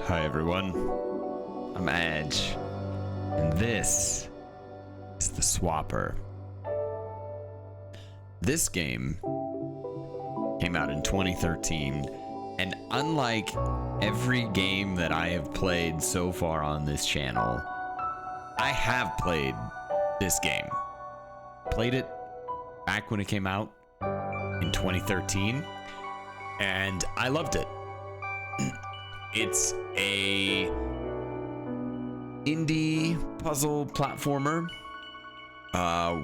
Hi everyone, I'm Edge, and this is the Swapper. This game came out in 2013, and unlike every game that I have played so far on this channel, I have played this game. Played it back when it came out in 2013, and I loved it. It's a indie puzzle platformer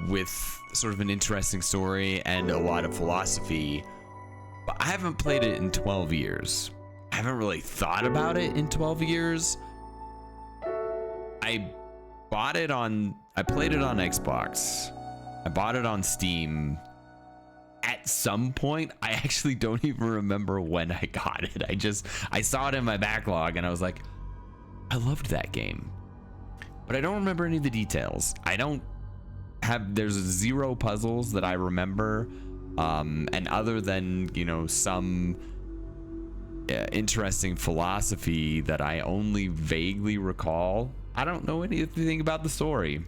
with sort of an interesting story and a lot of philosophy, but I haven't played it in 12 years. I haven't really thought about it in 12 years. I played it on Xbox. I bought it on Steam at some point. I actually don't even remember when I got it. I saw it in my backlog and I was like, I loved that game, but I don't remember any of the details. There's zero puzzles that I remember, and other than, you know, some interesting philosophy that I only vaguely recall, I don't know anything about the story.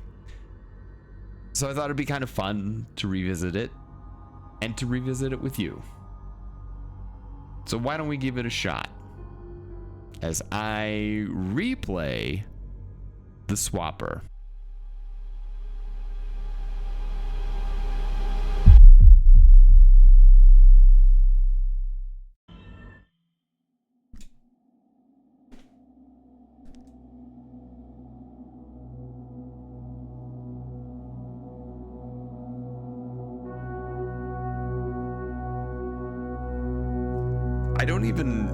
So I thought it'd be kind of fun to revisit it, and to revisit it with you. So why don't we give it a shot as I replay the Swapper. I don't even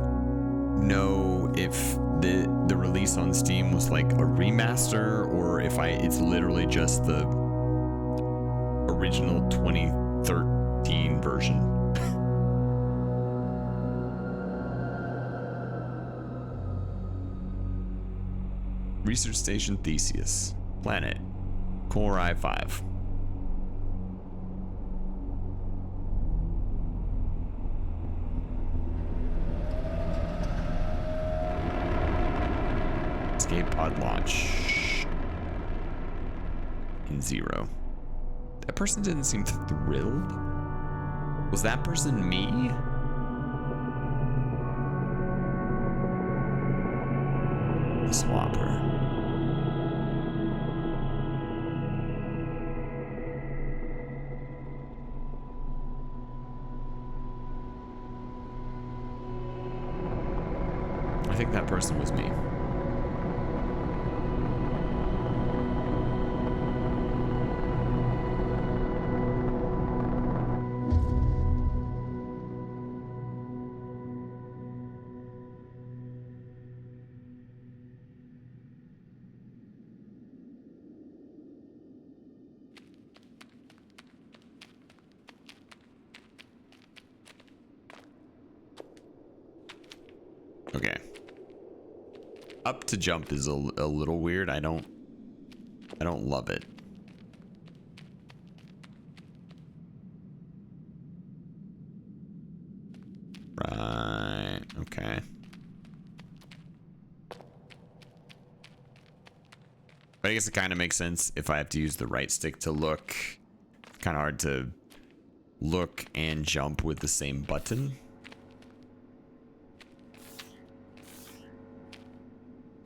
know if the release on Steam was like a remaster or if it's literally just the original 2013 version. Research Station Theseus. Planet. Core I-5. Escape pod launch in 0. That person didn't seem thrilled. Was that person me? The Swapper. I think that person was me. Okay. Up to jump is a little weird. I don't love it. Right. Okay. But I guess it kind of makes sense if I have to use the right stick to look. Kind of hard to look and jump with the same button.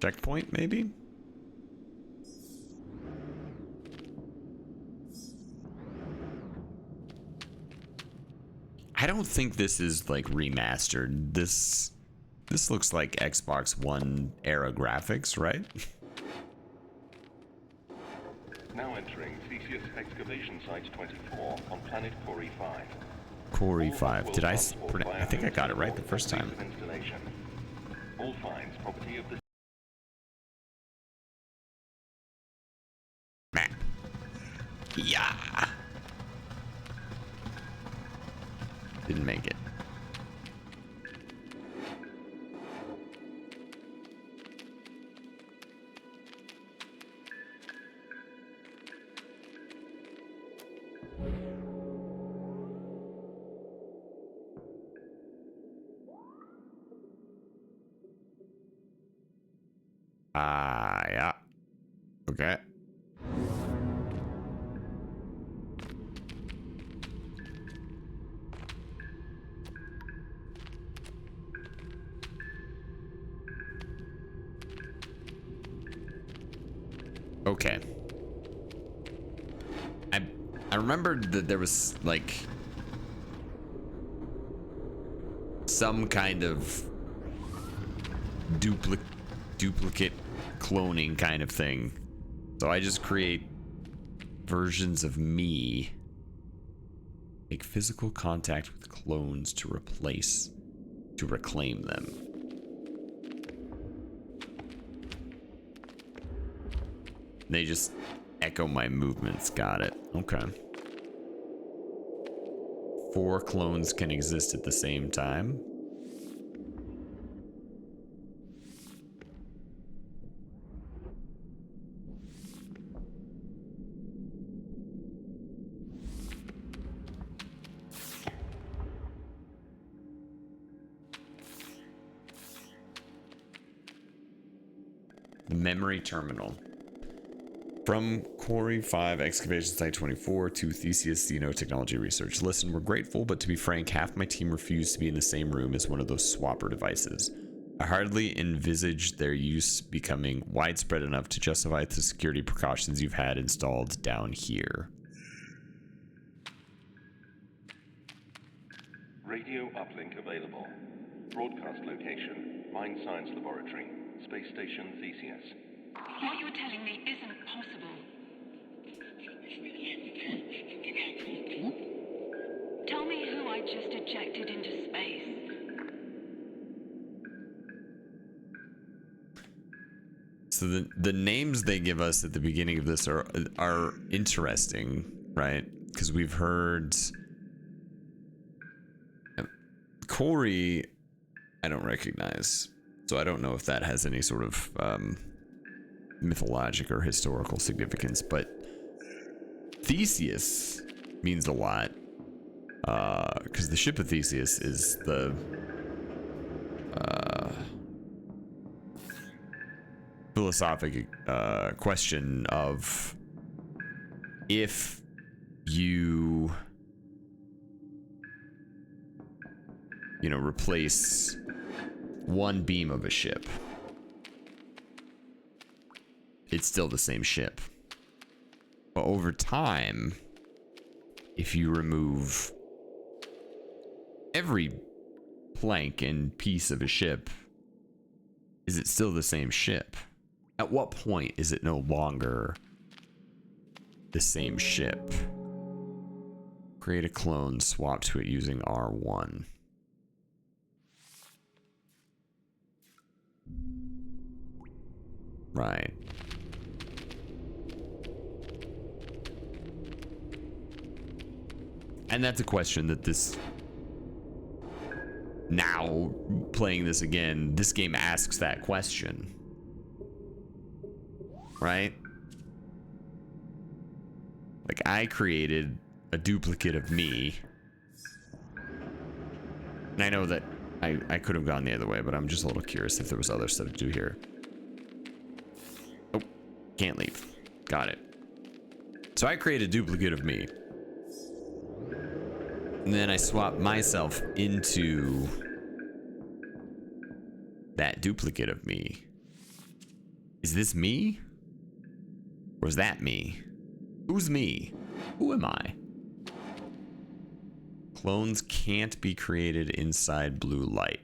Checkpoint, maybe? I don't think this is like remastered. This looks like Xbox One era graphics, right? Now entering Theseus excavation site 24 on planet Core 5. Core 5. Did I think I got it right the first time. All finds property of the Map. Yeah. Didn't make it. Ah, yeah. Okay. Okay. I remembered that there was like some kind of duplicate cloning kind of thing. So I just create versions of me. Make physical contact with clones to reclaim them. They just echo my movements. Got it. Okay. 4 clones can exist at the same time. The memory terminal. From Quarry 5 Excavation Site 24 to Theseus Xeno Technology Research. Listen, we're grateful, but to be frank, half my team refused to be in the same room as one of those swapper devices. I hardly envisage their use becoming widespread enough to justify the security precautions you've had installed down here. Radio uplink available. Broadcast location, Mine Science Laboratory, Space Station Theseus. What you're telling me isn't possible. Tell me who I just ejected into space. So the names they give us at the beginning of this are interesting, right? Because we've heard Corey, I don't recognize, so I don't know if that has any sort of mythologic or historical significance, but Theseus means a lot, because the ship of Theseus is the philosophic question of if you replace one beam of a ship, it's still the same ship. But over time, if you remove every plank and piece of a ship, is it still the same ship? At what point is it no longer the same ship? Create a clone, swap to it using R1. Right. And that's a question that now playing this again, this game asks that question. Right? Like, I created a duplicate of me. And I know that I could have gone the other way, but I'm just a little curious if there was other stuff to do here. Oh, can't leave. Got it. So I created a duplicate of me. And then I swapped myself into that duplicate of me. Is this me? Or is that me? Who's me? Who am I? Clones can't be created inside blue light.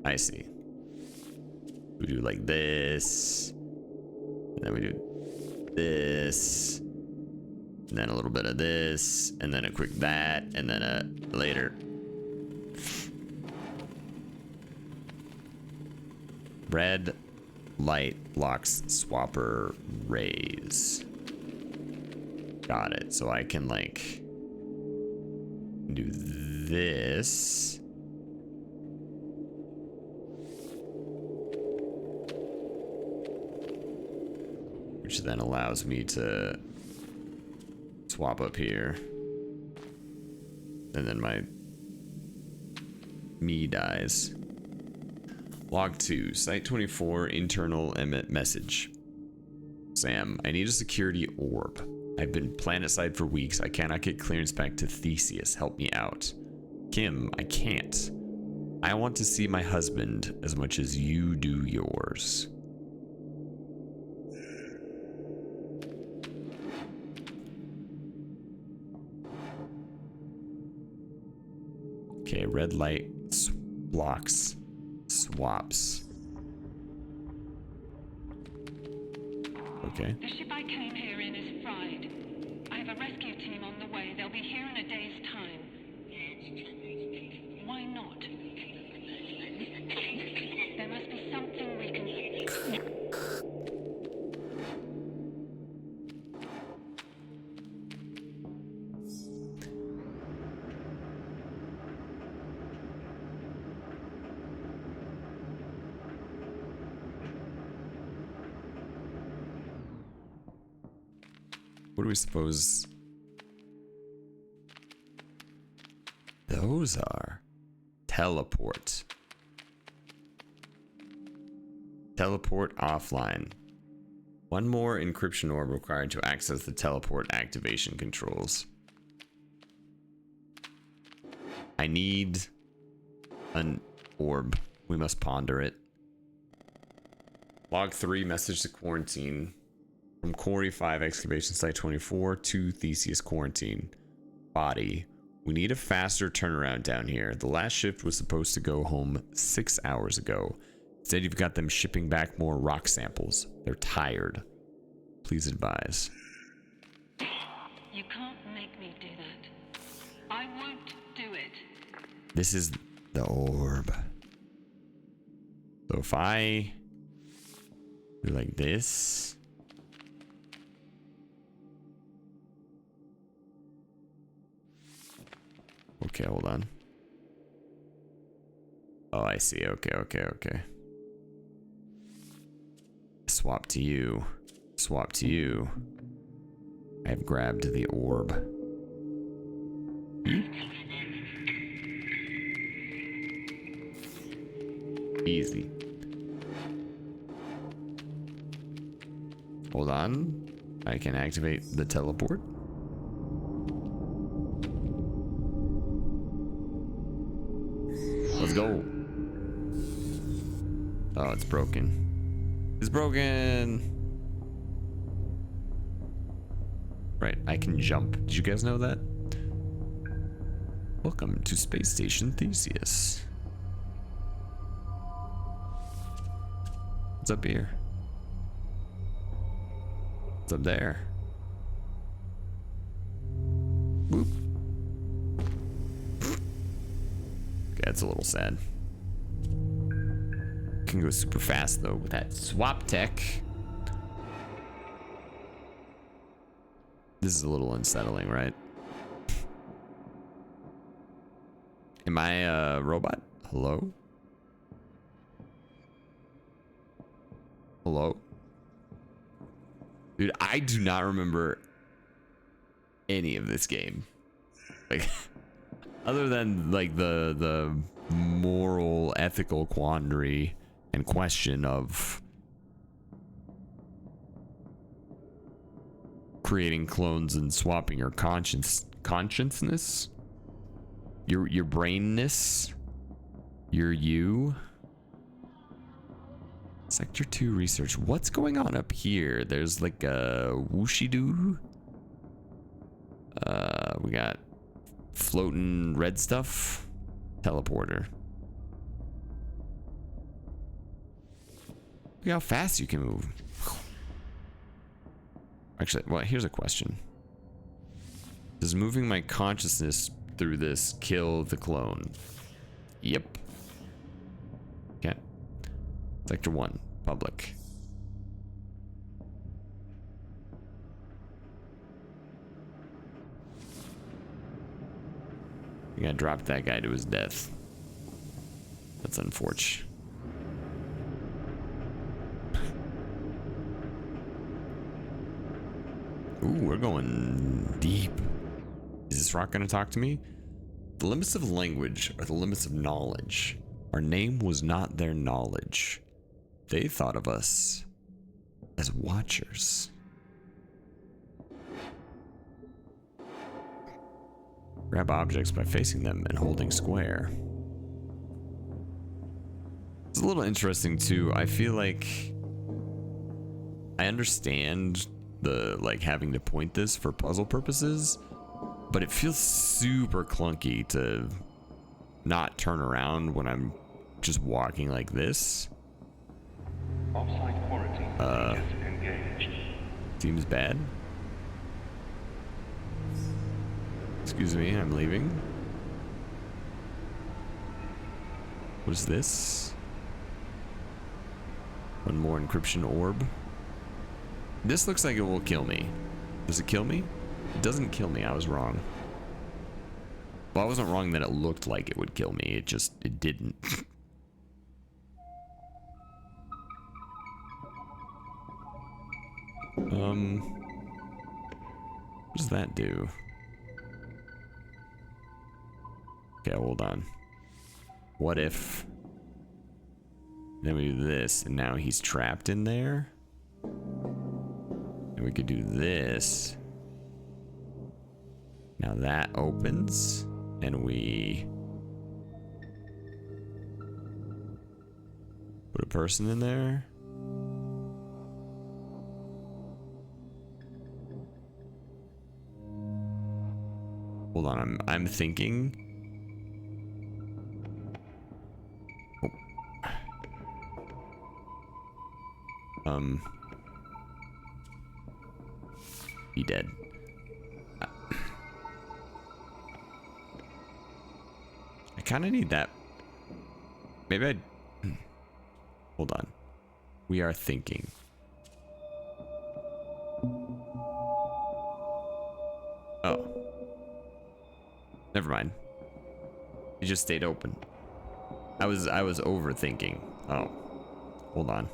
I see. We do like this, and then we do this, and then a little bit of this, and then a quick that, and then a later. Red light blocks swapper rays. Got it. So I can like do this. Which then allows me to swap up here. and then me dies. Log 2, Site 24, internal emit message. Sam, I need a security orb. I've been planetside for weeks. I cannot get clearance back to Theseus. Help me out. Kim, I can't. I want to see my husband as much as you do yours. Okay, red light blocks swaps. Okay. The ship I came here in is fried. I have a rescue team on the way. They'll be here in a day's time. Why not? There must be something we can... What do we suppose those are? Teleport. Teleport offline. One more encryption orb required to access the teleport activation controls. I need an orb. We must ponder it. Log 3, message to quarantine. From Quarry 5, excavation site 24 to Theseus quarantine. Body. We need a faster turnaround down here. The last shift was supposed to go home 6 hours ago. Instead, you've got them shipping back more rock samples. They're tired. Please advise. You can't make me do that. I won't do it. This is the orb. So if I do like this. Okay, hold on. Oh, I see. Okay. Swap to you. Swap to you. I have grabbed the orb. Easy. Hold on. I can activate the teleport. Let's go. Oh, it's broken. It's broken. Right, I can jump. Did you guys know that? Welcome to Space Station Theseus. What's up here? What's up there? Boop. Okay, that's a little sad. Can go super fast though with that swap tech. This is a little unsettling, right? Am I a robot? Hello? Hello? Dude, I do not remember any of this game. Like, other than like the moral, ethical quandary and question of creating clones and swapping your consciousness, your brainness, your you. Sector 2 research. What's going on up here? There's like a whooshy-doo. We got floating red stuff. Teleporter. Look how fast you can move. Actually, well, here's a question. Does moving my consciousness through this kill the clone? Yep. Okay. Sector 1, public. We gotta drop that guy to his death. That's unfortunate. Ooh, we're going deep. Is this rock gonna talk to me? The limits of language are the limits of knowledge. Our name was not their knowledge. They thought of us as watchers. Grab objects by facing them and holding square. It's a little interesting too. I feel like I understand the like having to point this for puzzle purposes, but it feels super clunky to not turn around when I'm just walking like this. Offsite quarantine procedures engaged. Seems bad. Excuse me, I'm leaving. What is this? One more encryption orb. This looks like it will kill me. Does it kill me? It doesn't kill me. I was wrong. Well, I wasn't wrong that it looked like it would kill me. It didn't. What does that do? Okay, hold on. What if then we do this and now he's trapped in there? And we could do this. Now that opens and we put a person in there. Hold on, I'm thinking. He dead. I kind of need that. Maybe I. Hold on. We are thinking. Oh. Never mind. It just stayed open. I was overthinking. Oh. Hold on.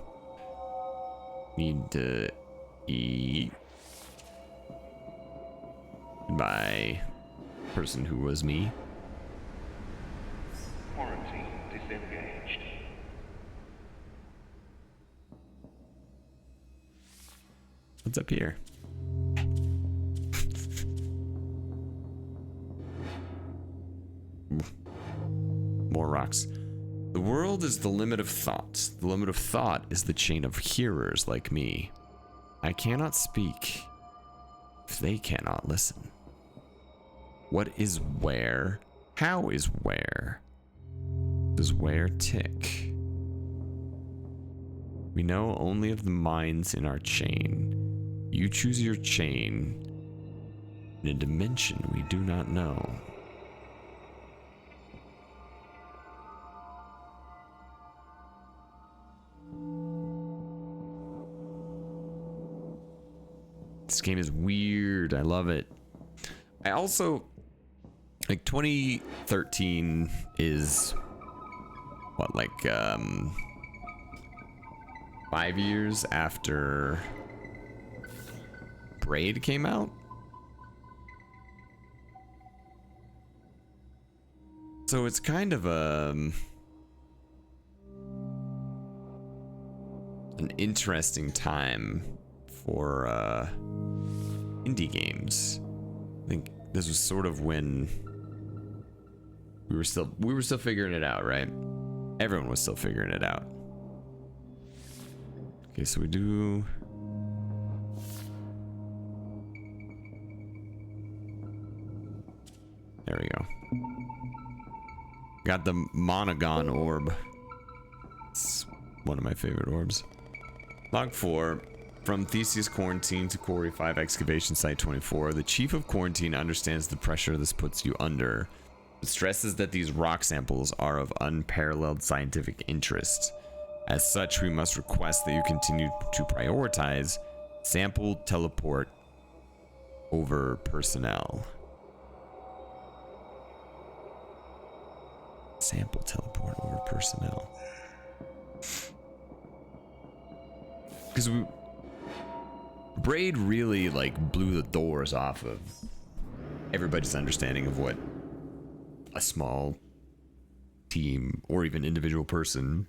Need to eat. By person who was me. Quarantine disengaged. What's up here? More rocks. The world is the limit of thought. The limit of thought is the chain of hearers like me. I cannot speak if they cannot listen. What is where? How is where? Does where tick? We know only of the minds in our chain. You choose your chain in a dimension we do not know. This game is weird. I love it. I also like 2013 is what, like 5 years after Braid came out. So it's kind of an interesting time for indie games. I think this was sort of when we were still figuring it out, right? Everyone was still figuring it out. Okay, so we do. There we go. Got the Monogon orb. It's one of my favorite orbs. Log 4. From Theseus Quarantine to Quarry 5 Excavation Site 24, the Chief of Quarantine understands the pressure this puts you under, but stresses that these rock samples are of unparalleled scientific interest. As such, we must request that you continue to prioritize sample teleport over personnel. Sample teleport over personnel. Because Braid really like blew the doors off of everybody's understanding of what a small team or even individual person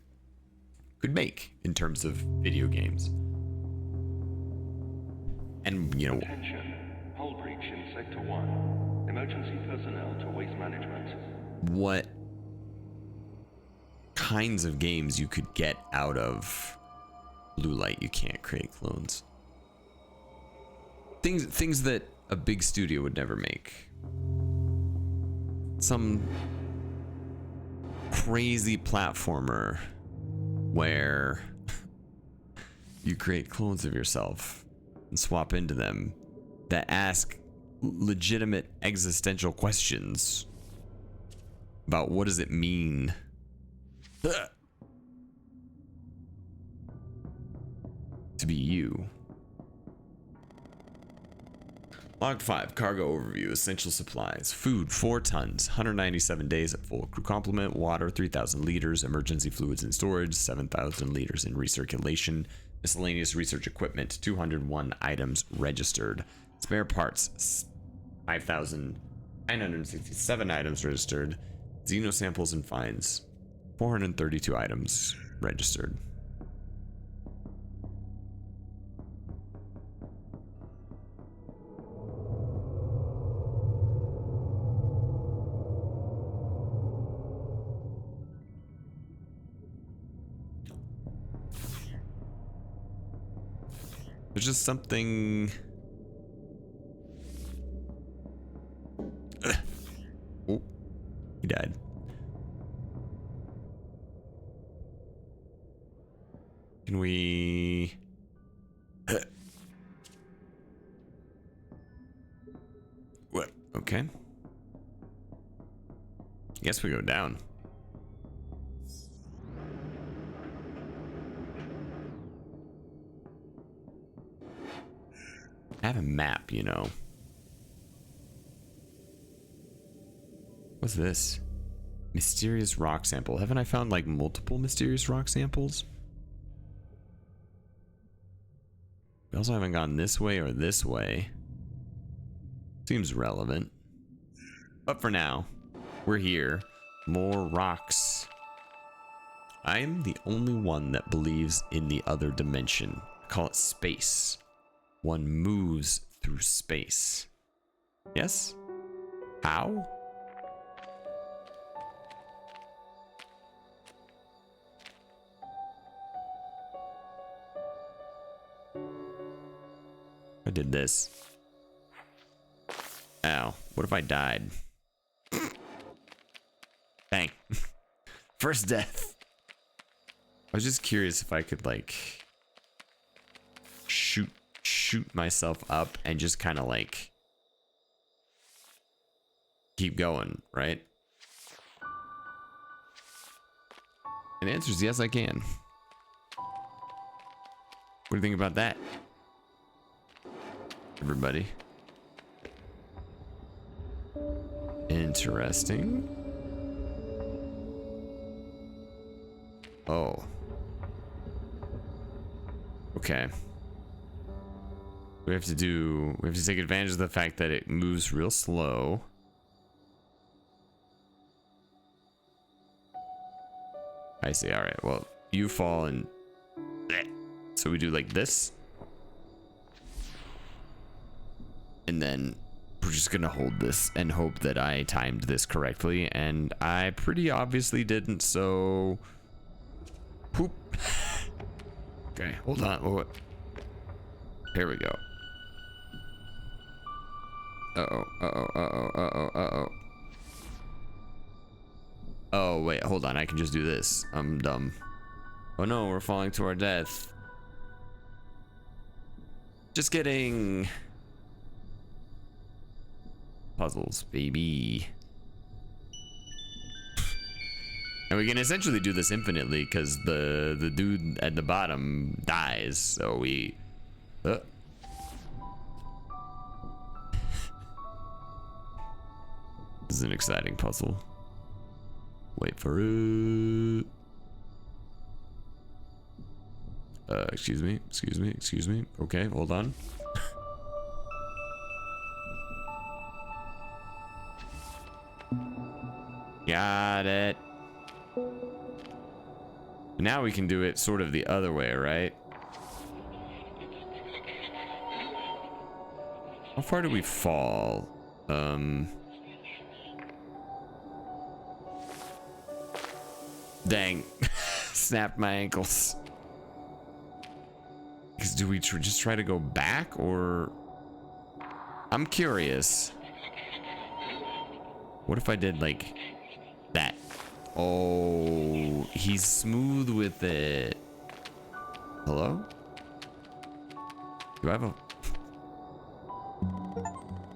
could make in terms of video games. And, you know, Attention. Hull breach in Sector 1. Emergency personnel to waste management. what kinds of games you could get out of blue light. You can't create clones. Things that a big studio would never make. Some crazy platformer where you create clones of yourself and swap into them that ask legitimate existential questions about what does it mean to be you. Log 5, cargo overview, essential supplies. Food, 4 tons, 197 days at full crew complement. Water, 3,000 liters. Emergency fluids in storage, 7,000 liters in recirculation. Miscellaneous research equipment, 201 items registered. Spare parts, 5,967 items registered. Xeno samples and finds, 432 items registered. There's just something. Oh, he died. Can we? What? Okay. Guess we go down. I have a map, you know. What's this? Mysterious rock sample. Haven't I found like multiple mysterious rock samples? We also haven't gone this way or this way. Seems relevant. But for now, we're here. More rocks. I am the only one that believes in the other dimension. I call it space. One moves through space. Yes? How? I did this. Ow. What if I died? Dang. First death. I was just curious if I could like shoot myself up and just kind of like keep going, right? And the answer is yes, I can. What do you think about that, everybody? Interesting. Oh. Okay. We have to take advantage of the fact that it moves real slow. I see. All right. Well, you fall and so we do like this. And then we're just going to hold this and hope that I timed this correctly, and I pretty obviously didn't. So poop. Okay, hold on. What? Here we go. Uh-oh. Oh, wait, hold on. I can just do this. I'm dumb. Oh no, we're falling to our death. Just kidding. Puzzles, baby. And we can essentially do this infinitely because the dude at the bottom dies. So we... This is an exciting puzzle. Wait for it. Excuse me. Okay, hold on. Got it. Now we can do it sort of the other way, right? How far do we fall? Dang. Snapped my ankles. Do we just try to go back, or... I'm curious. What if I did like that? Oh, he's smooth with it. Hello? Do I have a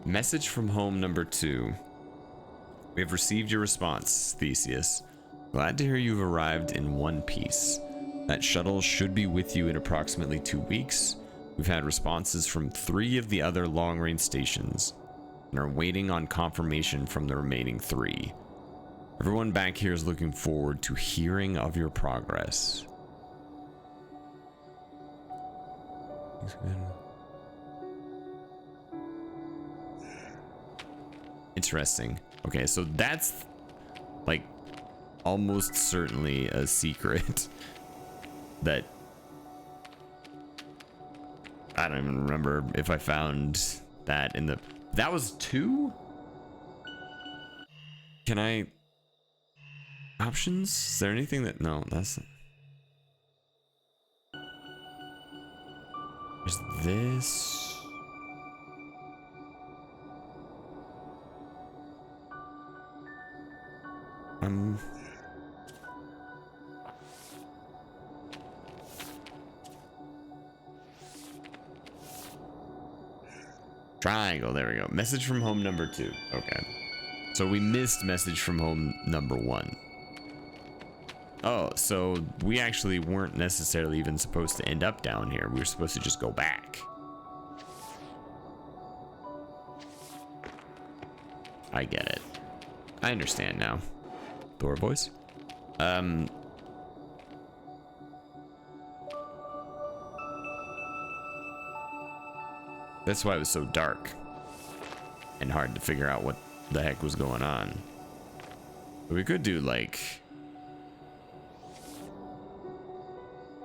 message from home number 2? We have received your response, Theseus. Glad to hear you've arrived in one piece. That shuttle should be with you in approximately 2 weeks. We've had responses from 3 of the other long-range stations and are waiting on confirmation from the remaining 3. Everyone back here is looking forward to hearing of your progress. Interesting. Okay, so that's like almost certainly a secret that I don't even remember if I found that in the... That was 2? Can I... Options? Is there anything that... No, that's... There's this... Triangle, there we go. Message from home number 2. Okay. So we missed message from home number 1. Oh, so we actually weren't necessarily even supposed to end up down here. We were supposed to just go back. I get it. I understand now. Door voice? That's why it was so dark and hard to figure out what the heck was going on. But we could do like...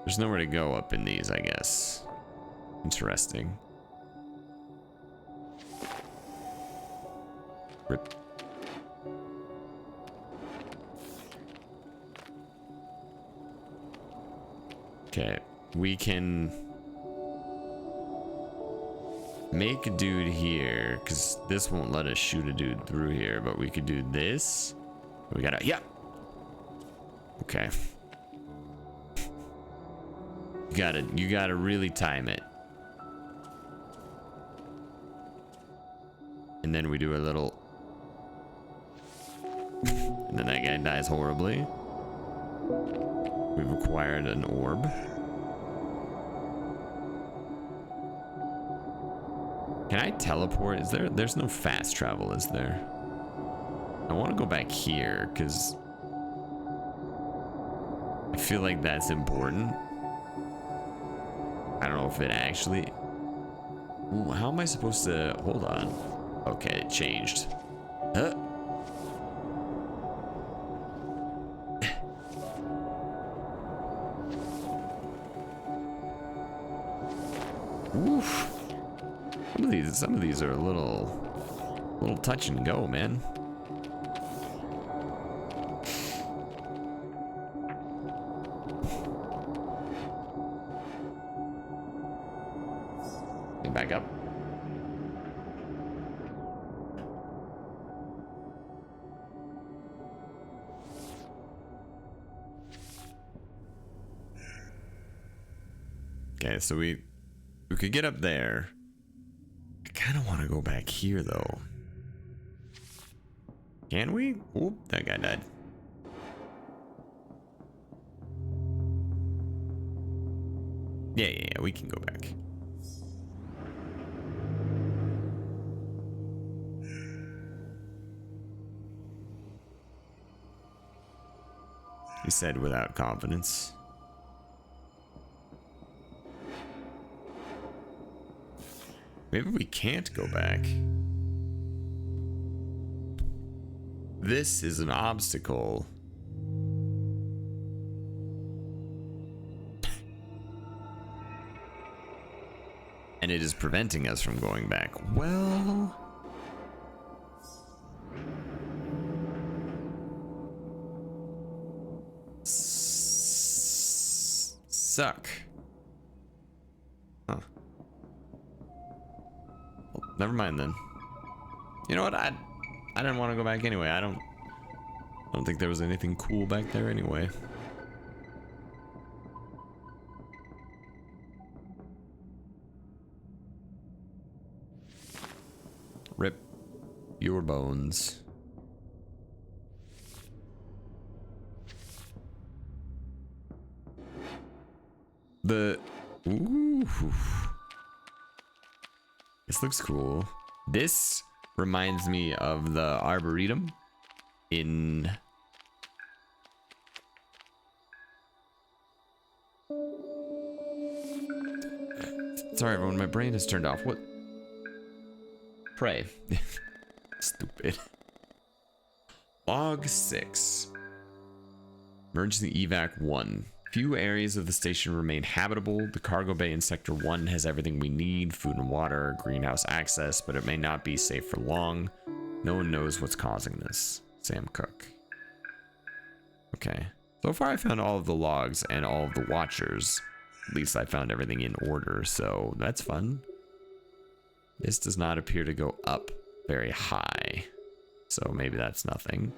There's nowhere to go up in these, I guess. Interesting. Rip. Okay, we can make a dude here, because this won't let us shoot a dude through here, but we could do this. We gotta, yeah. Okay. You gotta really time it. And then we do a little, and then that guy dies horribly. We've acquired an orb. Can I teleport? Is there's no fast travel, is there? I want to go back here because I feel like that's important. I don't know if it actually... Ooh, how am I supposed to... Hold on. Okay, it changed. Huh? Oof. Some of these are a little touch and go, man. Back up. Okay, so we could get up there. I kind of want to go back here though. Can we? Oop, that guy died. Yeah, we can go back. He said without confidence. Maybe we can't go back. This is an obstacle. And it is preventing us from going back. Well... Suck. Huh. Well, never mind then. You know what? I didn't want to go back anyway. I don't think there was anything cool back there anyway. Rip your bones. Ooh. This looks cool. This reminds me of the Arboretum in... Sorry everyone, my brain has turned off. What? Pray. Stupid. Log 6. Emergency evac 1. Few areas of the station remain habitable. The cargo bay in Sector 1 has everything we need, food and water, greenhouse access, but it may not be safe for long. No one knows what's causing this. Sam Cook. Okay. So far I found all of the logs and all of the watchers. At least I found everything in order, so that's fun. This does not appear to go up very high, so maybe that's nothing.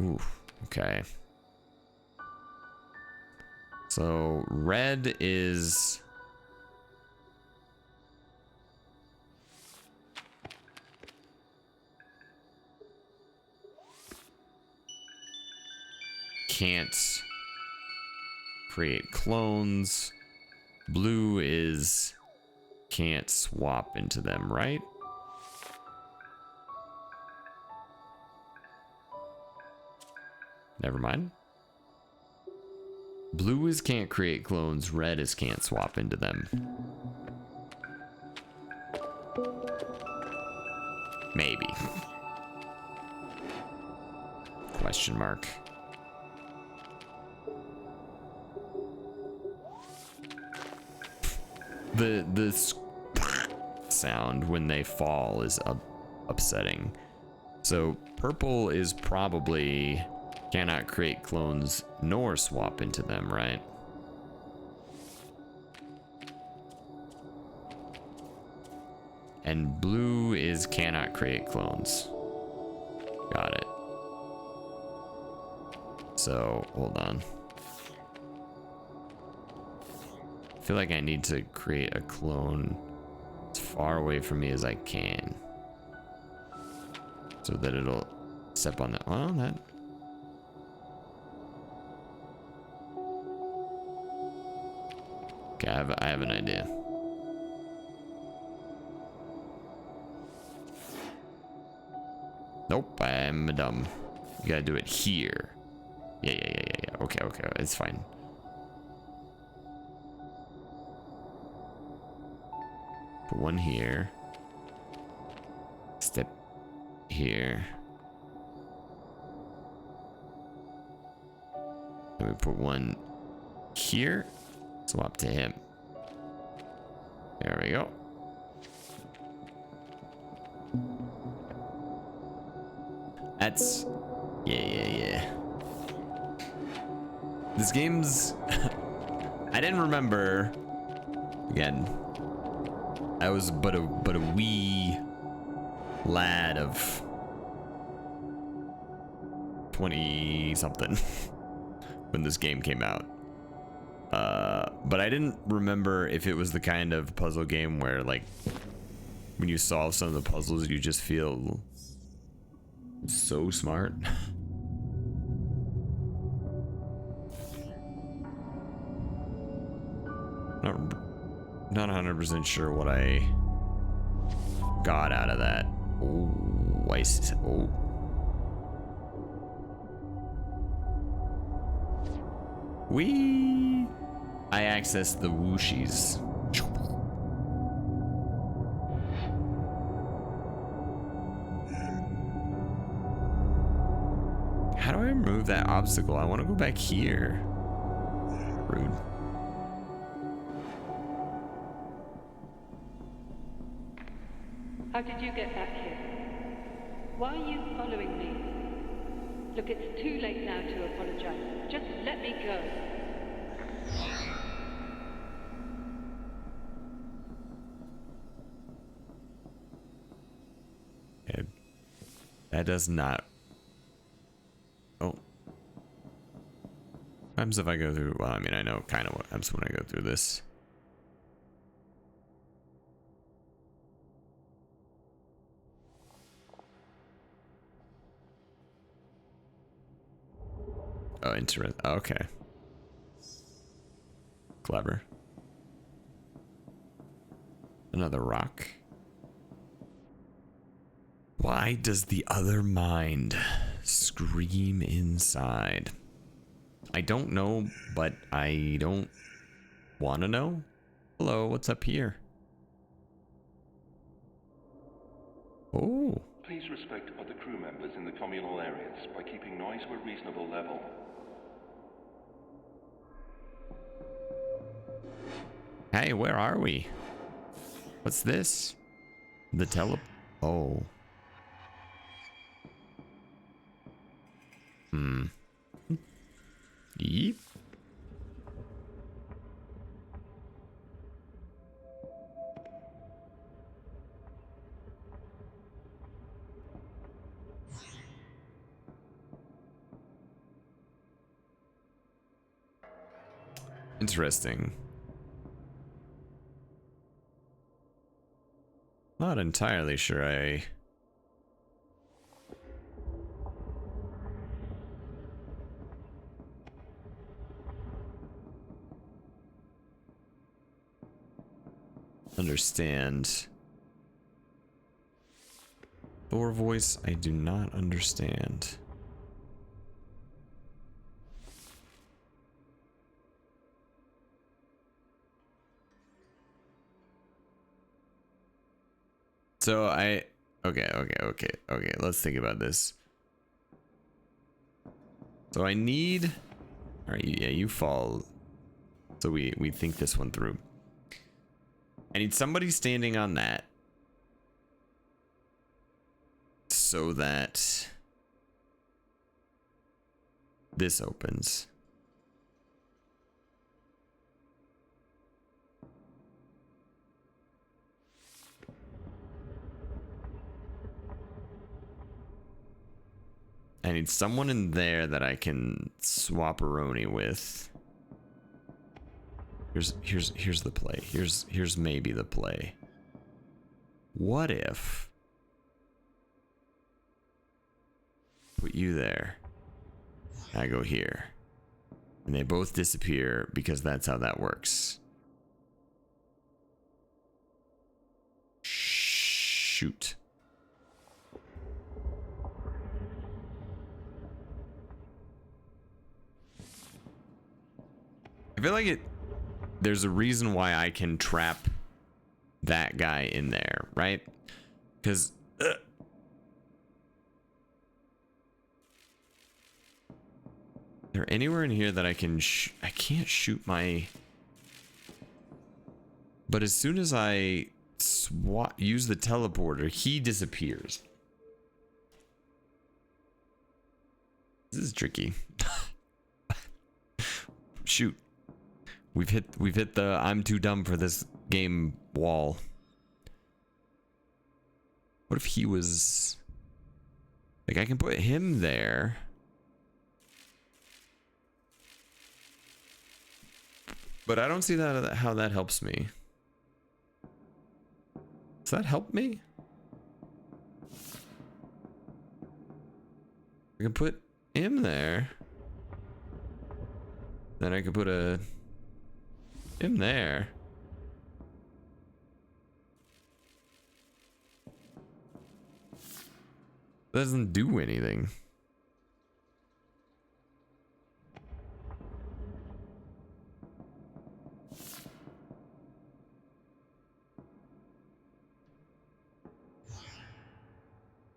Ooh, okay. So red is... Can't create clones. Blue is can't swap into them, right? Never mind. Blue is can't create clones, red is can't swap into them. Maybe. Question mark. The sound when they fall is upsetting. So purple is probably cannot create clones nor swap into them, right? And blue is cannot create clones. Got it. So hold on. I feel like I need to create a clone as far away from me as I can, so that it'll step on that. Well, that. Okay, I have an idea. Nope, I'm dumb. You gotta do it here. Yeah. Okay, it's fine. Put one here. Step here. Then we put one here. Swap to him. There we go. That's... Yeah. This game's... I didn't remember... Again, I was but a wee lad of 20 something when this game came out. But I didn't remember if it was the kind of puzzle game where, like, when you solve some of the puzzles, you just feel so smart. Not 100% sure what I got out of that. Oh, I see. Oh. I accessed the whooshies. remove that obstacle? I want to go back here. Rude. How did you get back here? Why are you following me? Look, it's too late now to apologize. Just let me go. Okay. That does not. Oh. What happens if I go through? Well, I mean, I know kind of what happens when I go through this. Oh, interesting. Okay. Clever. Another rock. Why does the other mind scream inside? I don't know, but I don't want to know. Hello, what's up here? Oh. Please respect other crew members in the communal areas by keeping noise to a reasonable level. Hey, where are we? What's this? The Oh. Yeep. Interesting. Not entirely sure I understand. Thor voice, I do not understand. So okay, let's think about this. So I need, all right, yeah, you fall. So we think this one through. I need somebody standing on that so that this opens. I need someone in there that I can swap-a-roni with. Here's the play. Here's maybe the play. What if put you there, I go here, and they both disappear because that's how that works. Shoot. I feel like there's a reason why I can trap that guy in there, right? Because there anywhere in here that I can I can't shoot my, but as soon as I use the teleporter, he disappears. This is tricky. Shoot. We've hit the I'm too dumb for this game wall. What if he was like, I can put him there. But I don't see that how that helps me. Does that help me? I can put him there. Then I could put him there. Doesn't do anything.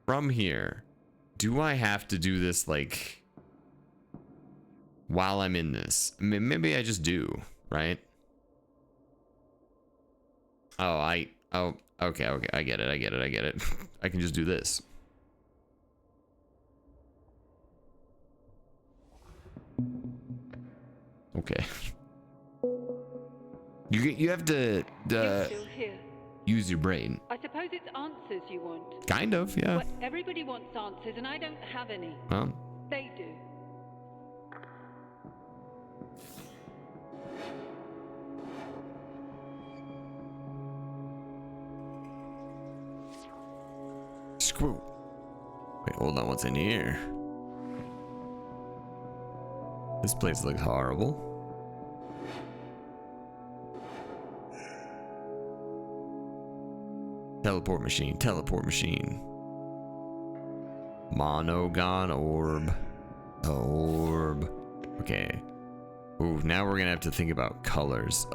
From here, do I have to do this like while I'm in this. I mean, maybe I just do, right? Oh, okay, I get it. I can just do this. Okay. You have to You're still here. use your brain. I suppose it's answers you want. Kind of, yeah. Well, everybody wants answers, and I don't have any. Well, They do. screw. Wait, hold on. What's in here? This place looks horrible. Teleport machine, teleport machine. Monogon orb. Orb. Okay. Ooh, now we're gonna have to think about colors.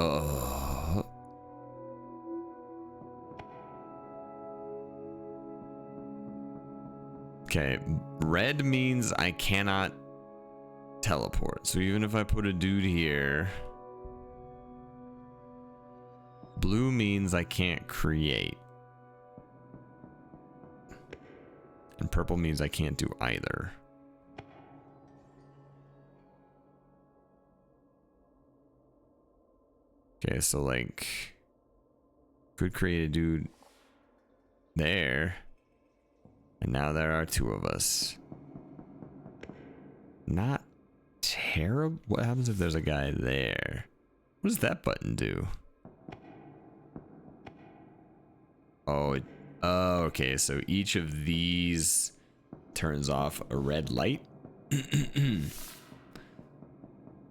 Okay, red means I cannot teleport. So even if I put a dude here, blue means I can't create. And purple means I can't do either. Okay, so like, could create a dude there. And now there are two of us. Not terrible. What happens if there's a guy there? What does that button do? Oh, okay. So each of these turns off a red light.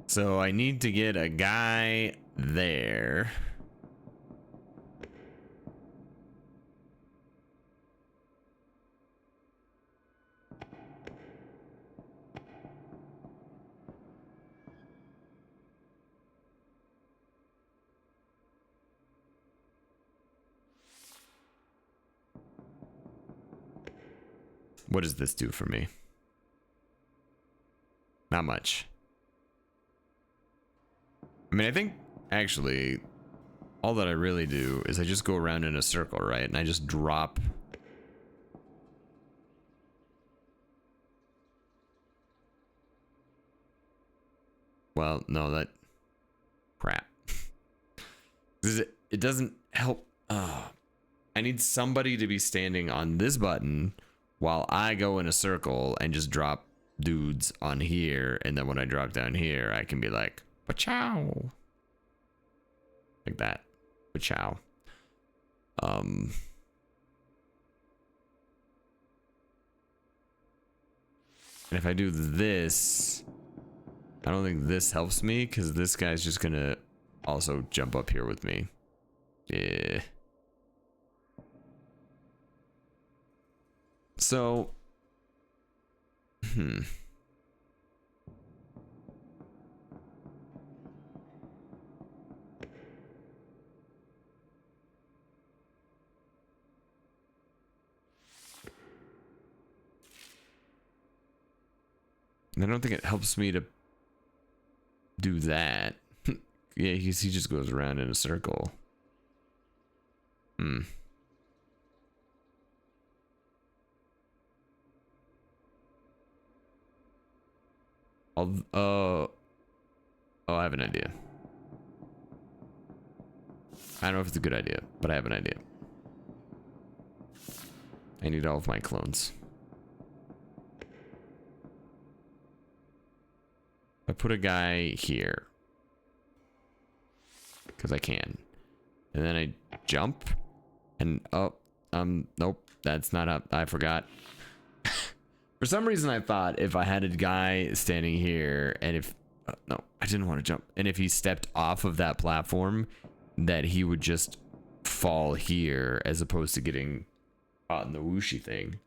So I need to get a guy there. What does this do for me? Not much. I mean, I think actually all that I really do is I just go around in a circle, right? And I just drop. Well, no, that crap. It doesn't help. I need somebody to be standing on this button while I go in a circle and just drop dudes on here. And then when I drop down here, I can be like, pachow. Like that. Pachow. And if I do this, I don't think this helps me because this guy's just gonna also jump up here with me. Yeah. So, I don't think it helps me to do that. Yeah, he just goes around in a circle. Oh, I have an idea. I don't know if it's a good idea, but I have an idea. I need all of my clones. I put a guy here because I can, and then I jump and nope, that's not up. I forgot. For some reason I thought if I had a guy standing here and if no, I didn't want to jump, and if he stepped off of that platform that he would just fall here as opposed to getting caught in the whooshy thing.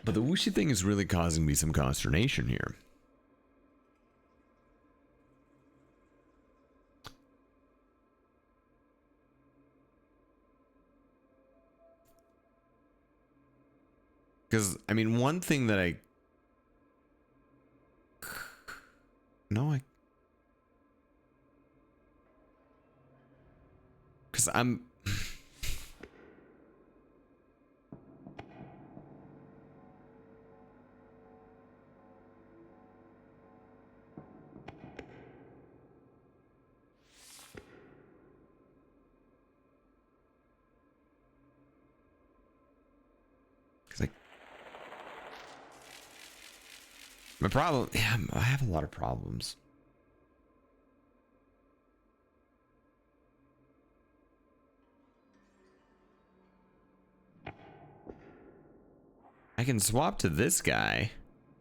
But the whooshy thing is really causing me some consternation here. Because, I mean, one thing that I No, because I'm. Like, my problem, yeah, I have a lot of problems. I can swap to this guy.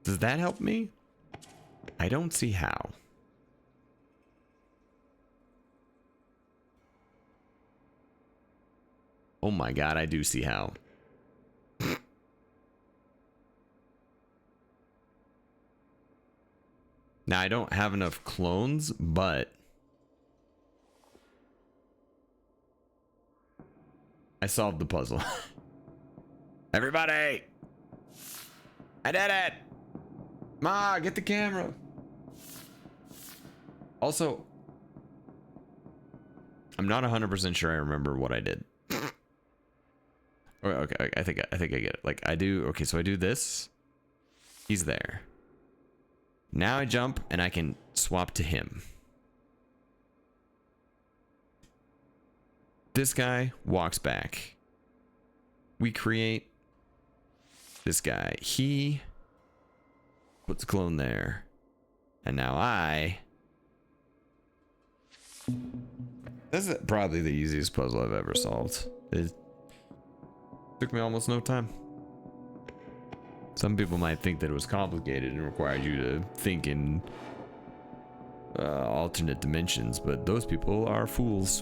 Does that help me? I don't see how. Oh my god, I do see how. Now, I don't have enough clones, but I solved the puzzle. Everybody! I did it! Ma, get the camera. Also, I'm not 100% sure I remember what I did. Okay, I think I get it. Like, I do, okay, so I do this. He's there. Now I jump and I can swap to him. This guy walks back. We create this guy. He puts a clone there. And now this is probably the easiest puzzle I've ever solved. It took me almost no time. Some people might think that it was complicated and required you to think in alternate dimensions, but those people are fools.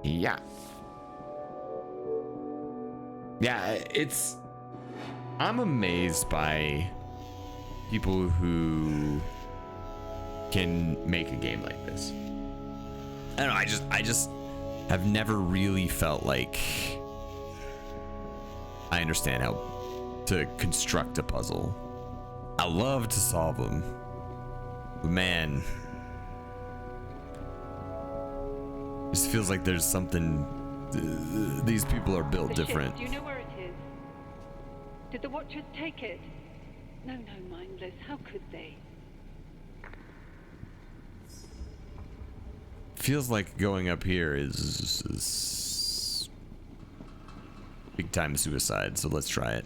Yeah. Yeah, I'm amazed by people who can make a game like this. I don't know, I just have never really felt like I understand how to construct a puzzle. I love to solve them, but man, it just feels like there's something. These people are built different. Do you know where it is? Did the Watchers take it? No, mindless. How could they? Feels like going up here is big time suicide, so let's try it.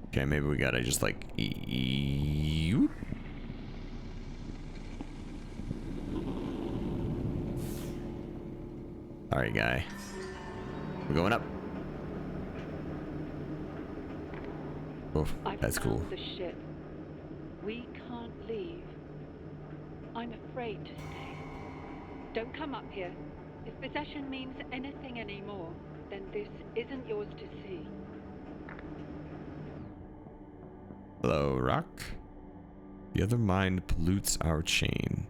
Okay, maybe we gotta just like Alright, guy. We're going up. Oh, that's cool. The ship. We can't leave. I'm afraid to stay. Don't come up here. If possession means anything anymore, then this isn't yours to see. Hello, Rock. The other mind pollutes our chain.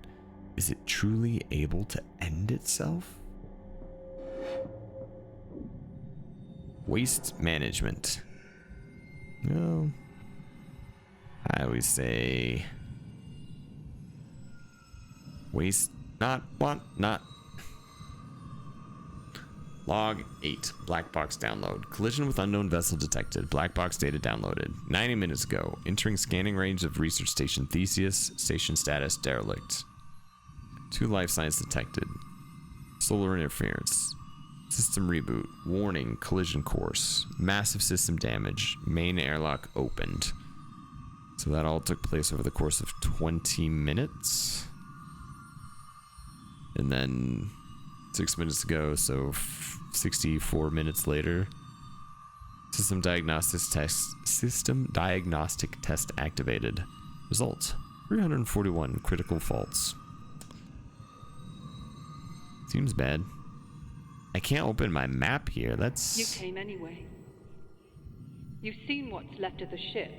Is it truly able to end itself? Waste management. No. I always say waste not want not. Log 8. Black box download. Collision with unknown vessel detected. Black box data downloaded. 90 minutes ago. Entering scanning range of research station Theseus. Station status derelict. 2 life signs detected. Solar interference. System reboot. Warning. Collision course. Massive system damage. Main airlock opened. So that all took place over the course of 20 minutes. And then 6 minutes ago, so 64 minutes later. System diagnostic test activated. Result: 341 critical faults. Seems bad. I can't open my map here. That's... You came anyway. You've seen what's left of the ship.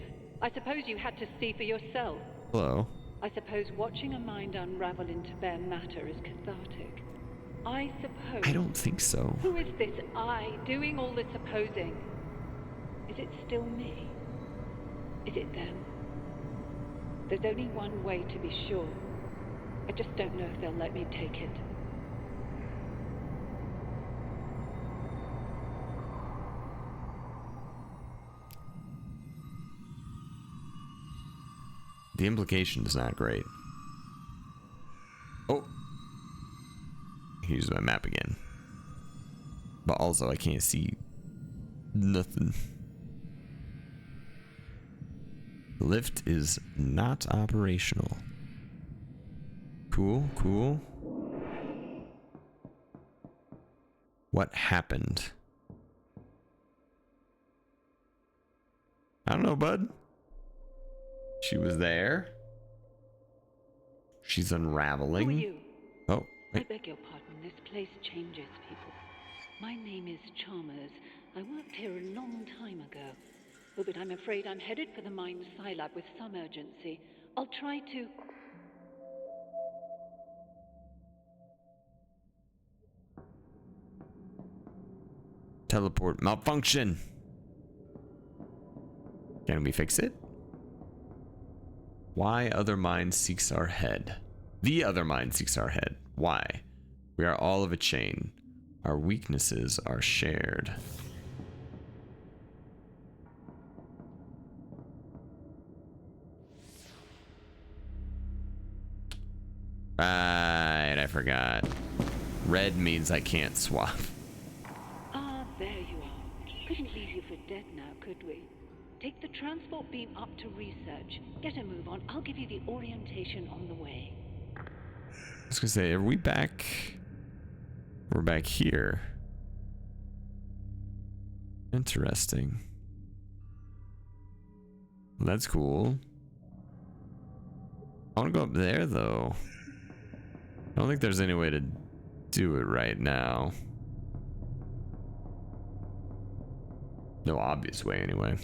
I suppose you had to see for yourself. Hello. I suppose watching a mind unravel into bare matter is cathartic. I suppose. I don't think so. Who is this I doing all the supposing? Is it still me? Is it them? There's only one way to be sure. I just don't know if they'll let me take it. The implication is not great. Oh. Here's my map again. But also I can't see nothing. The lift is not operational. Cool, cool. What happened? I don't know, bud. She was there. She's unraveling. Who are you? Oh, I wait. beg your pardon, this place changes people. My name is Chalmers. I worked here a long time ago. Oh, but I'm afraid I'm headed for the mine Scilab with some urgency. I'll try to... Teleport malfunction. Can we fix it? Why other mind seeks our head? The other mind seeks our head. Why? We are all of a chain. Our weaknesses are shared. Right, I forgot. Red means I can't swap. Ah, there you are. Couldn't leave you for dead now, could we? Take the transport beam up to research. Get a move on. I'll give you the orientation on the way. I was gonna say, are we back? We're back here. Interesting. Well, that's cool. I want to go up there, though. I don't think there's any way to do it right now. No obvious way, anyway.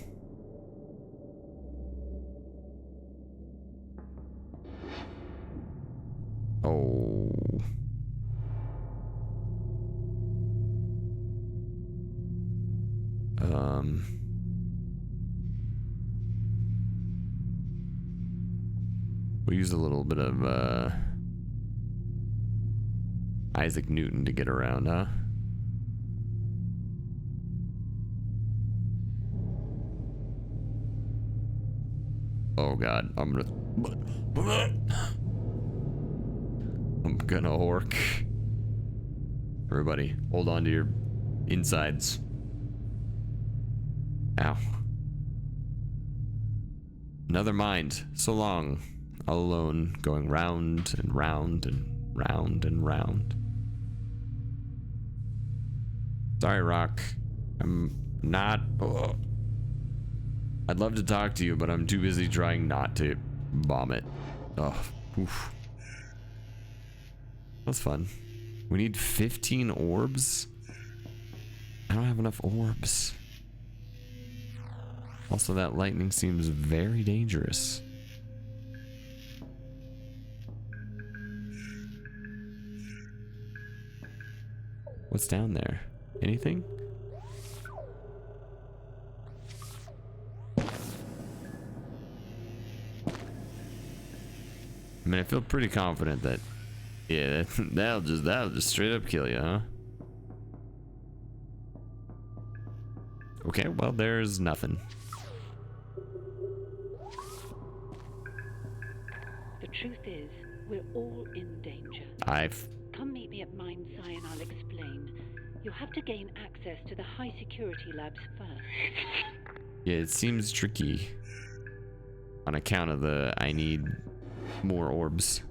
Oh. We used a little bit of Isaac Newton to get around, huh? Oh God, I'm gonna orc. Everybody, hold on to your insides. Ow. Another mind. So long. All alone, going round and round and round and round. Sorry, Rock. I'm not... Ugh. I'd love to talk to you, but I'm too busy trying not to vomit. Oh, oof. That's fun. We need 15 orbs? I don't have enough orbs. Also, that lightning seems very dangerous. What's down there? Anything? I mean, I feel pretty confident that, yeah, that'll just straight up kill you, huh? Okay, well, there's nothing. The truth is, we're all in danger. Come meet me at Mine Sci and I'll explain. You'll have to gain access to the high security labs first. Yeah, it seems tricky on account of the I need more orbs.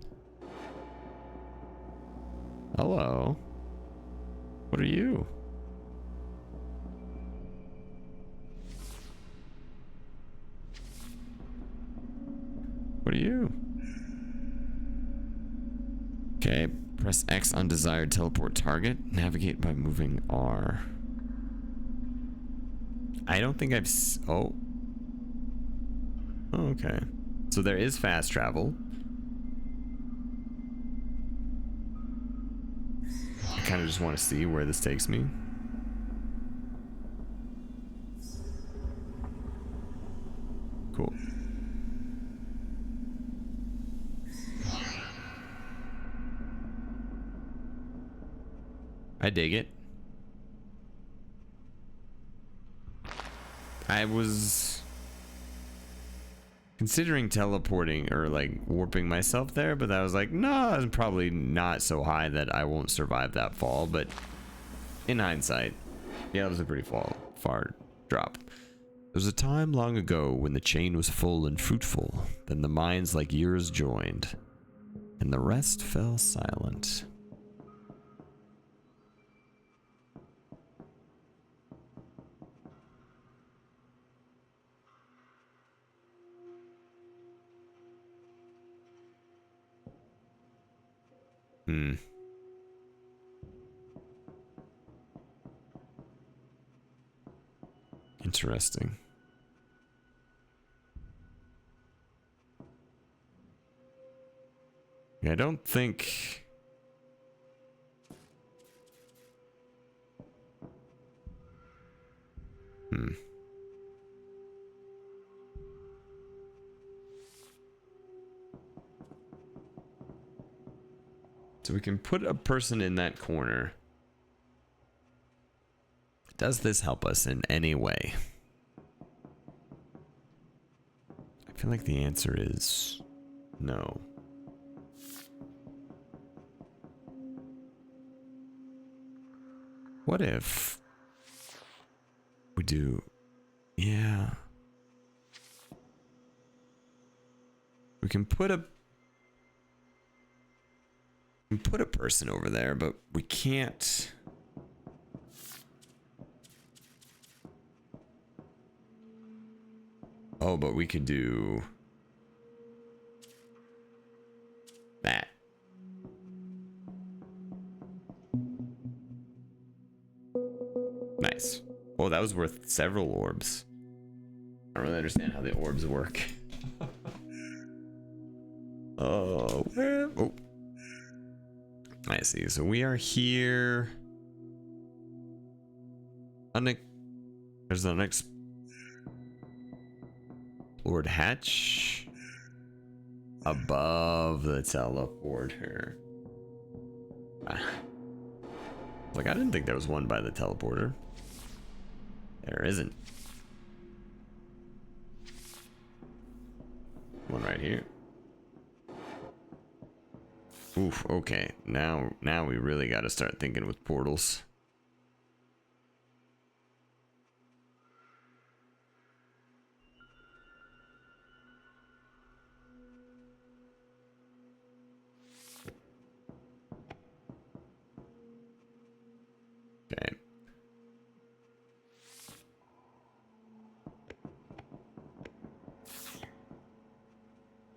Hello. What are you? What are you? Okay, press X on desired teleport target. Navigate by moving R. I don't think I've oh, okay. So there is fast travel. kind of just want to see where this takes me. Cool. I dig it. I was considering teleporting or like warping myself there, but I was like, no, it's probably not so high that I won't survive that fall. But in hindsight, yeah, it was a pretty far drop. There was a time long ago when the chain was full and fruitful, then the minds like yours joined, and the rest fell silent. Interesting. Yeah, I don't think... So we can put a person in that corner. Does this help us in any way? I feel like the answer is no. What if we do... Yeah. We can put a person over there, but we can't... Oh, but we could do that. Nice. Oh, that was worth several orbs. I don't really understand how the orbs work. Oh, where? Oh. I see. So we are here. There's the next Lord hatch above the teleporter. Like, I didn't think there was one by the teleporter. There isn't. One right here. Oof, okay. Now we really got to start thinking with portals. Okay.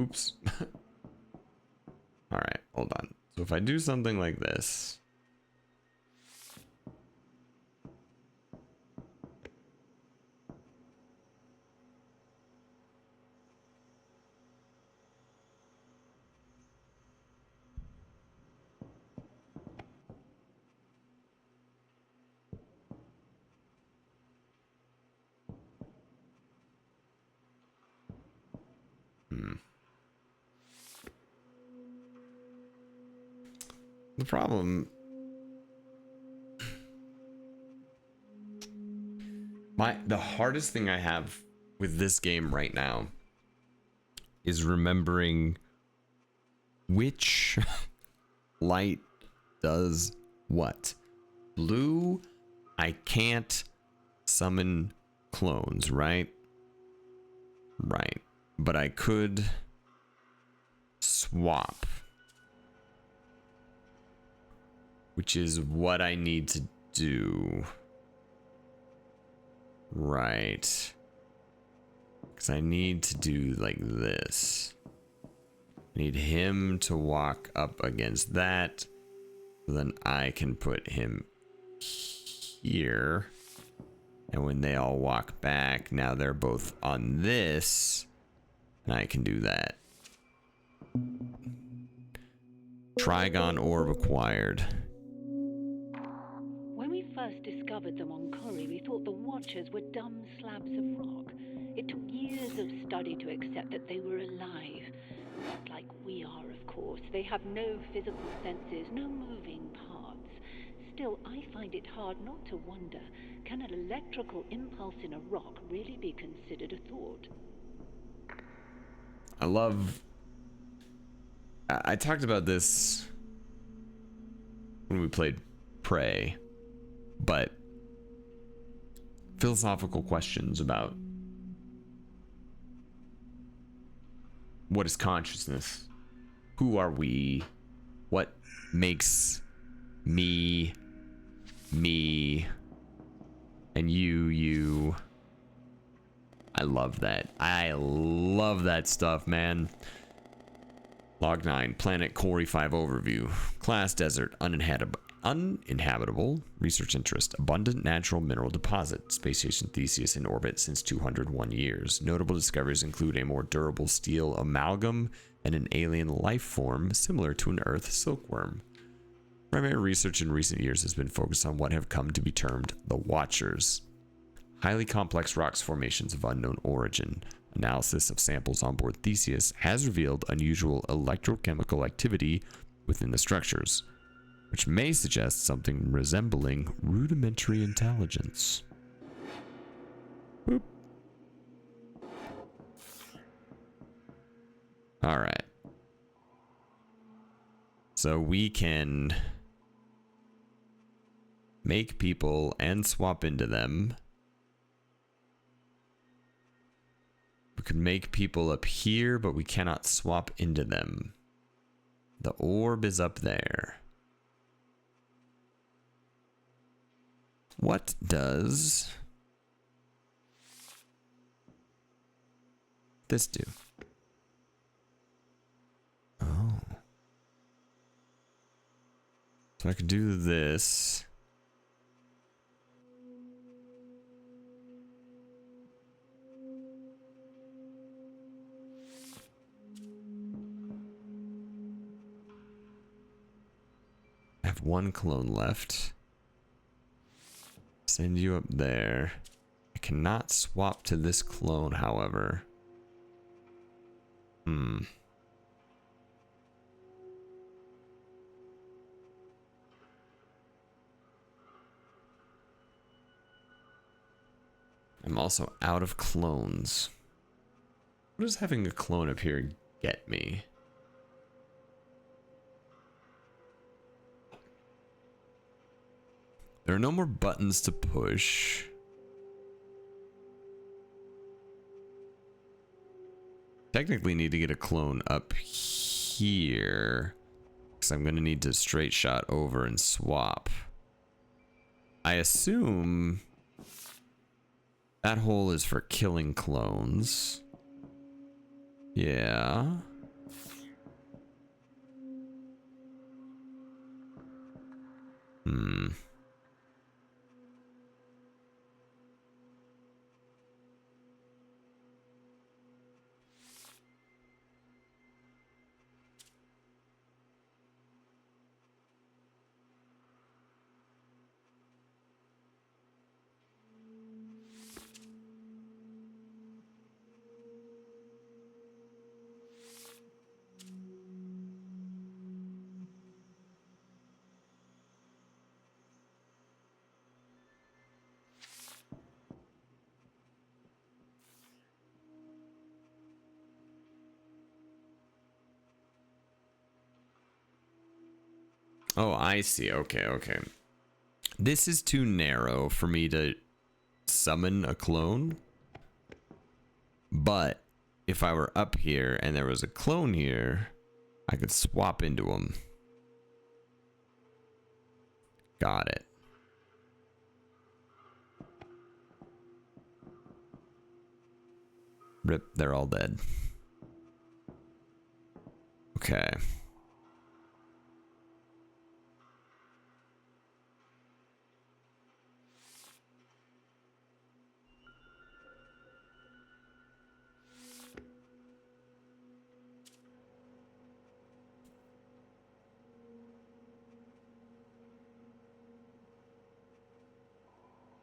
Oops. All right, hold on. So if I do something like this, the problem, the hardest thing I have with this game right now is remembering which light does what. Blue, I can't summon clones, right? Right. But I could swap, which is what I need to do. Right. Because I need to do like this. I need him to walk up against that. Then I can put him here. And when they all walk back, now they're both on this. And I can do that. Trigon orb acquired. discovered them on Corrie, we thought the Watchers were dumb slabs of rock. It took years of study to accept that they were alive. Not like we are, of course. They have no physical senses, no moving parts. Still, I find it hard not to wonder, can an electrical impulse in a rock really be considered a thought? I talked about this when we played Prey, but philosophical questions about what is consciousness? Who are we? What makes me, and you? I love that. I love that stuff, man. Log 9, Planet Corey 5 overview. Class Desert, uninhabitable. Research interest, abundant natural mineral deposit. Space Station Theseus in orbit since 201 years. Notable discoveries include a more durable steel amalgam and an alien life form similar to an Earth silkworm. Primary research in recent years has been focused on what have come to be termed the Watchers. Highly complex rocks formations of unknown origin. Analysis of samples on board Theseus has revealed unusual electrochemical activity within the structures, which may suggest something resembling rudimentary intelligence. Boop. All right. So we can make people and swap into them. We could make people up here, but we cannot swap into them. The orb is up there. What does this do? Oh. So I could do this. I have one clone left. Send you up there. I cannot swap to this clone, however. I'm also out of clones. What does having a clone up here get me? There are no more buttons to push. Technically need to get a clone up here, because I'm going to need to straight shot over and swap. I assume that hole is for killing clones. Yeah. Oh, I see. Okay, okay. This is too narrow for me to summon a clone. But if I were up here and there was a clone here, I could swap into them. Got it. Rip, they're all dead. Okay.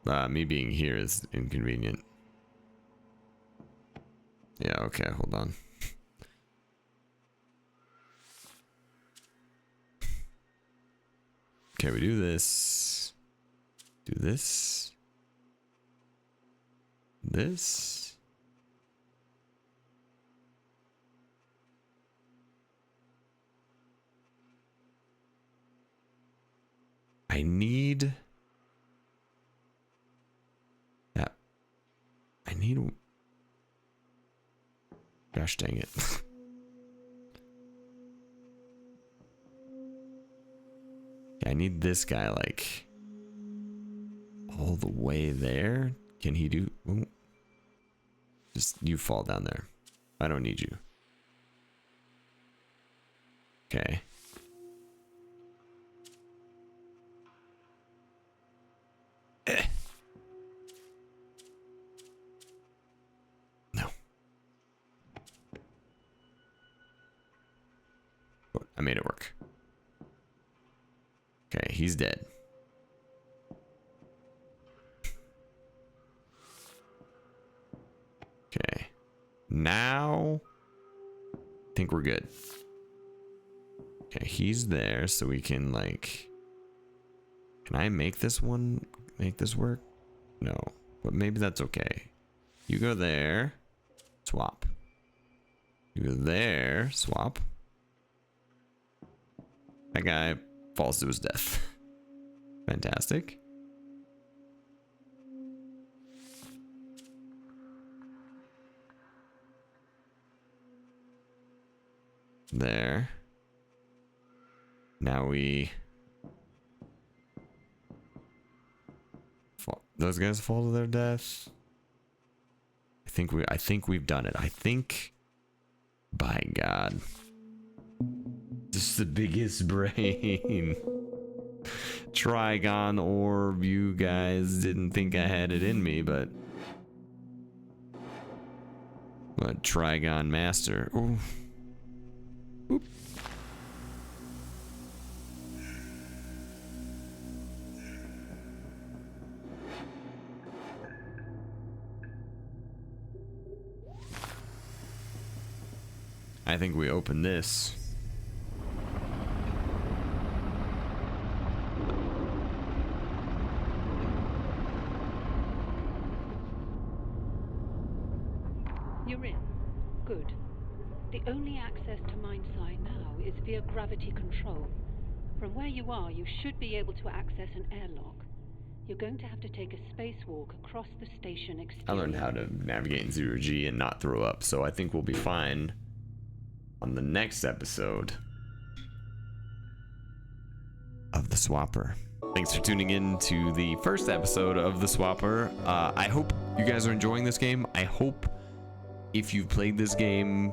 Me being here is inconvenient. Yeah, okay, hold on. Okay, we do this. Do this. This. I need that. I need. Gosh dang it. Yeah, I need this guy like all the way there. Can he do? Ooh. Just you fall down there. I don't need you. Okay. No. I made it work. Okay, he's dead. Okay. Now, I think we're good. Okay, he's there, so we can like... Can I make this one, make this work? No, but maybe that's okay. You go there, swap. You go there, swap. That guy falls to his death. Fantastic. There. Now we fall. Those guys fall to their death. I think we've done it. I think, by God, just the biggest brain. Trigon orb, you guys didn't think I had it in me, but Trigon master. Ooh. Oop. I think we open this. You're in. Good. The only access to Mindside now is via gravity control. From where you are, you should be able to access an airlock. You're going to have to take a spacewalk across the station exterior. I learned how to navigate in zero G and not throw up, so I think we'll be fine on the next episode of The Swapper. Thanks for tuning in to the first episode of The Swapper. I hope you guys are enjoying this game. I hope if you've played this game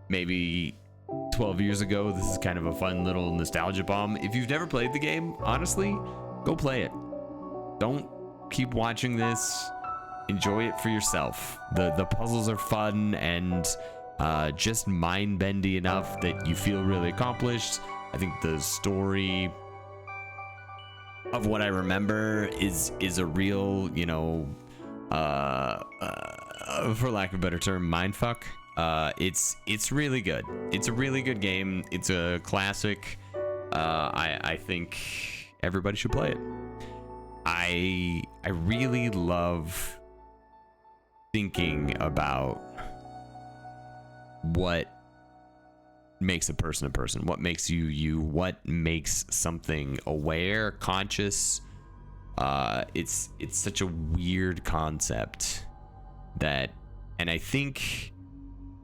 maybe 12 years ago, this is kind of a fun little nostalgia bomb. If you've never played the game, honestly, go play it. Don't keep watching this. Enjoy it for yourself. The puzzles are fun and just mind-bendy enough that you feel really accomplished. I think the story of what I remember is a real, you know, for lack of a better term, mindfuck. It's really good. It's a really good game. It's a classic. I think everybody should play it. I really love thinking about what makes a person, what makes you you, what makes something aware, conscious. It's such a weird concept that, and I think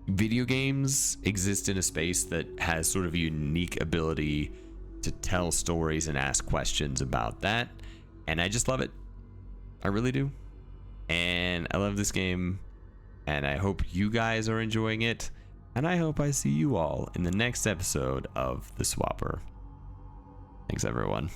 video games exist in a space that has sort of a unique ability to tell stories and ask questions about that, and I just love it. I really do. And I love this game, and I hope you guys are enjoying it, and I hope I see you all in the next episode of The Swapper. Thanks, everyone.